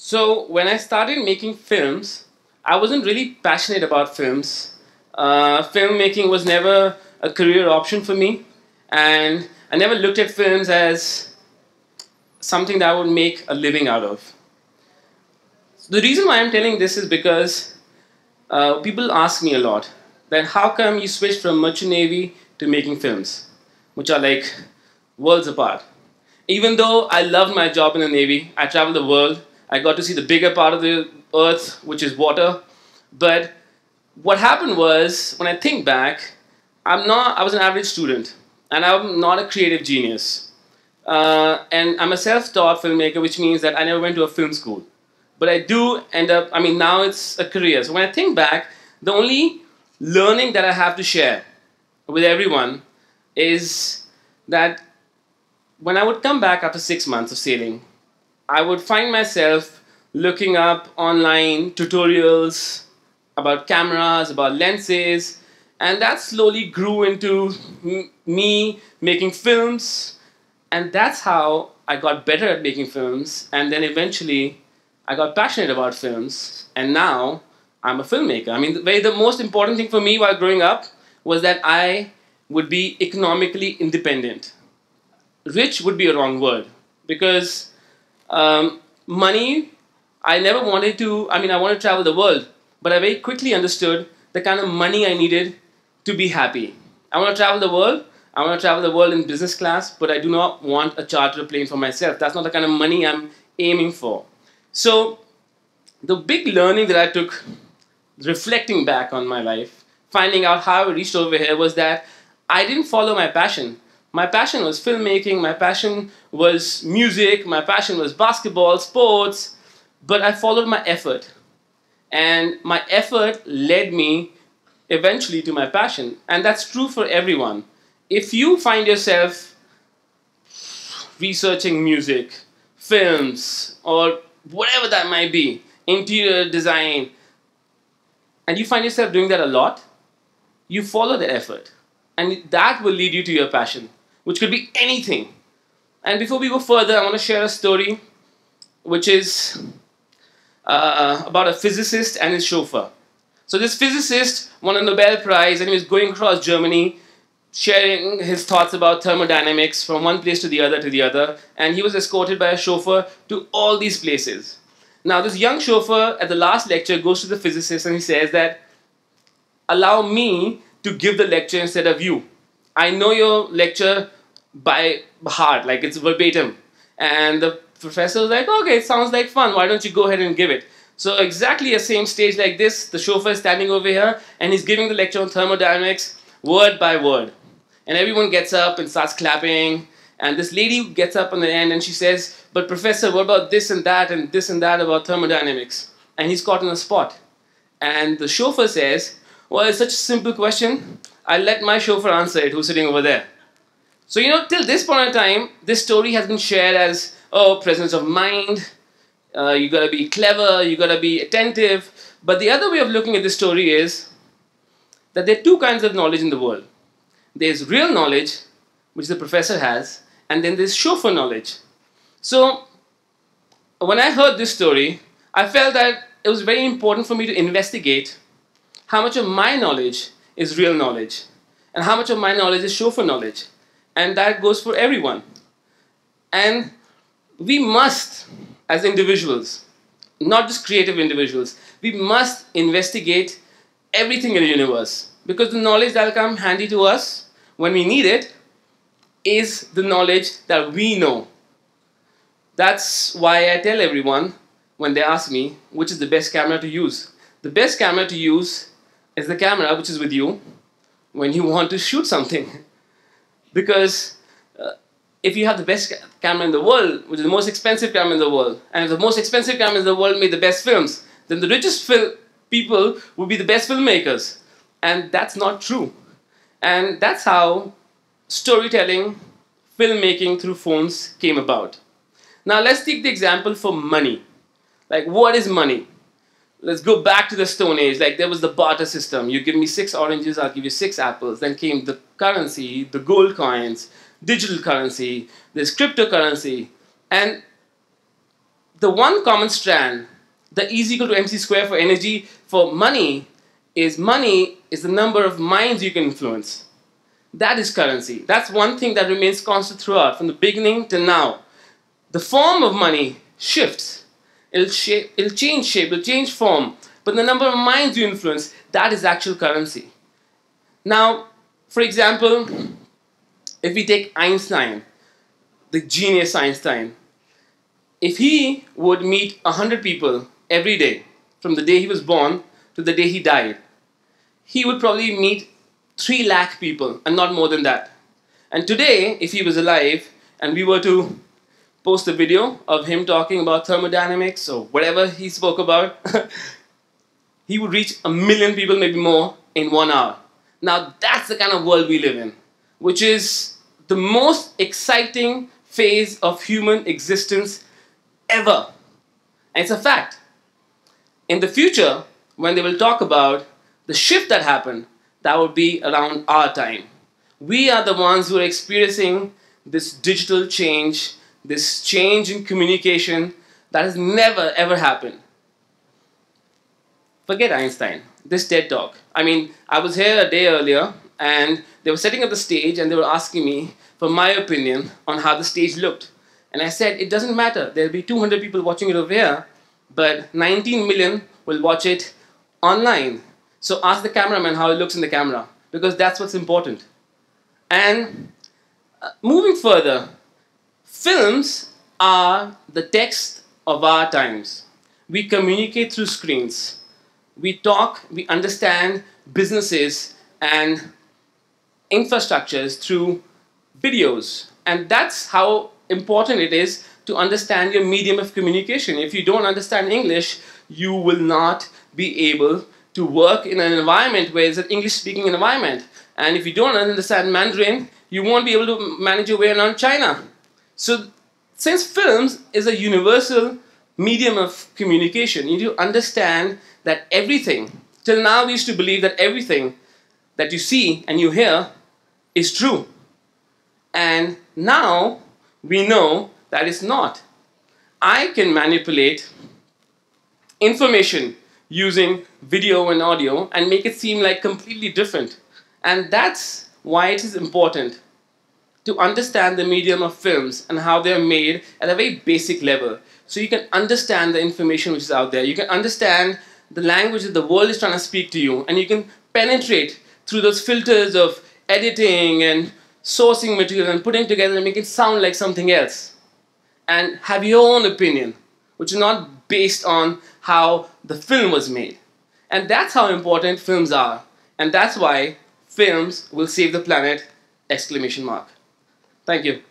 So when I started making films, I wasn't really passionate about films. Filmmaking was never a career option for me, and I never looked at films as something that I would make a living out of. So the reason why I'm telling this is because people ask me a lot that how come you switched from merchant navy to making films, which are like worlds apart. Even though I loved my job in the Navy, I traveled the world, I got to see the bigger part of the earth, which is water. But what happened was, when I think back, I was an average student, and I'm not a creative genius. And I'm a self-taught filmmaker, which means that I never went to a film school. But I do end up, now it's a career. So when I think back, the only learning that I have to share with everyone is that when I would come back after 6 months of sailing, I would find myself looking up online tutorials about cameras, about lenses, and that slowly grew into me making films, and that's how I got better at making films, and then eventually I got passionate about films, and now I'm a filmmaker. The most important thing for me while growing up was that I would be economically independent. Rich would be a wrong word, because money, I never wanted to, I wanted to travel the world, but I very quickly understood the kind of money I needed to be happy. I want to travel the world, I want to travel the world in business class, but I do not want a charter plane for myself. That's not the kind of money I'm aiming for. So the big learning that I took, reflecting back on my life, finding out how I reached over here, was that I didn't follow my passion. My passion was filmmaking, my passion was music, my passion was basketball, sports, but I followed my effort. And my effort led me eventually to my passion. And that's true for everyone. If you find yourself researching music, films, or whatever that might be, interior design, and you find yourself doing that a lot, you follow the effort. And that will lead you to your passion, which could be anything. And before we go further, I want to share a story which is about a physicist and his chauffeur. So this physicist won a Nobel Prize, and he was going across Germany sharing his thoughts about thermodynamics from one place to the other, and he was escorted by a chauffeur to all these places. Now this young chauffeur at the last lecture goes to the physicist and he says that, allow me to give the lecture instead of you. I know your lecture by heart, like it's verbatim. And the professor was like, okay, it sounds like fun, why don't you go ahead and give it? So exactly the same stage like this, the chauffeur is standing over here and he's giving the lecture on thermodynamics word by word. And everyone gets up and starts clapping, and this lady gets up on the end and she says, but professor, what about this and that about thermodynamics? And he's caught on the spot. And the chauffeur says, well, it's such a simple question, I'll let my chauffeur answer it, who's sitting over there. So, till this point in time, this story has been shared as, oh, presence of mind, you gotta be clever, you gotta be attentive. But the other way of looking at this story is that there are two kinds of knowledge in the world. There's real knowledge, which the professor has, and then there's chauffeur knowledge. So, when I heard this story, I felt that it was very important for me to investigate how much of my knowledge is real knowledge, and how much of my knowledge is chauffeur knowledge. And that goes for everyone. And we must, as individuals, not just creative individuals, we must investigate everything in the universe. Because the knowledge that will come handy to us when we need it is the knowledge that we know. That's why I tell everyone when they ask me which is the best camera to use. The best camera to use is the camera which is with you when you want to shoot something. Because if you have the best camera in the world, which is the most expensive camera in the world, and if the most expensive camera in the world made the best films, then the richest people would be the best filmmakers. And that's not true. And that's how storytelling, filmmaking through phones came about. Now let's take the example for money. Like, what is money? Let's go back to the Stone Age. Like, there was the barter system. You give me 6 oranges, I'll give you 6 apples. Then came the currency, the gold coins, digital currency, there's cryptocurrency. And the one common strand, the E is equal to mc square for energy for money is the number of minds you can influence. That is currency. That's one thing that remains constant throughout, from the beginning till now. The form of money shifts. It'll change shape, it'll change form. But the number of minds you influence, that is actual currency. Now, for example, if we take Einstein, the genius Einstein, if he would meet 100 people every day, from the day he was born to the day he died, he would probably meet 3 lakh people and not more than that. And today, if he was alive and we were to post a video of him talking about thermodynamics or whatever he spoke about, he would reach 1 million people, maybe more, in 1 hour. Now that's the kind of world we live in, which is the most exciting phase of human existence ever. And it's a fact. In the future, when they will talk about the shift that happened, that would be around our time. We are the ones who are experiencing this digital change, this change in communication that has never ever happened. Forget Einstein, this TED talk. I mean, I was here a day earlier and they were setting up the stage and they were asking me for my opinion on how the stage looked. And I said, it doesn't matter. There'll be 200 people watching it over here, but 19 million will watch it online. So ask the cameraman how it looks in the camera, because that's what's important. And moving further, films are the text of our times. We communicate through screens. We talk, we understand businesses and infrastructures through videos. And that's how important it is to understand your medium of communication. If you don't understand English, you will not be able to work in an environment where it's an English-speaking environment. And if you don't understand Mandarin, you won't be able to manage your way around China. So since films is a universal medium of communication, you need to understand that everything, till now we used to believe that everything that you see and you hear is true. And now we know that it's not. I can manipulate information using video and audio and make it seem like completely different. And that's why it is important to understand the medium of films and how they're made at a very basic level. So you can understand the information which is out there. You can understand the language that the world is trying to speak to you, and you can penetrate through those filters of editing and sourcing material and putting together and make it sound like something else. And have your own opinion, which is not based on how the film was made. And that's how important films are. And that's why films will save the planet! Exclamation mark. Thank you.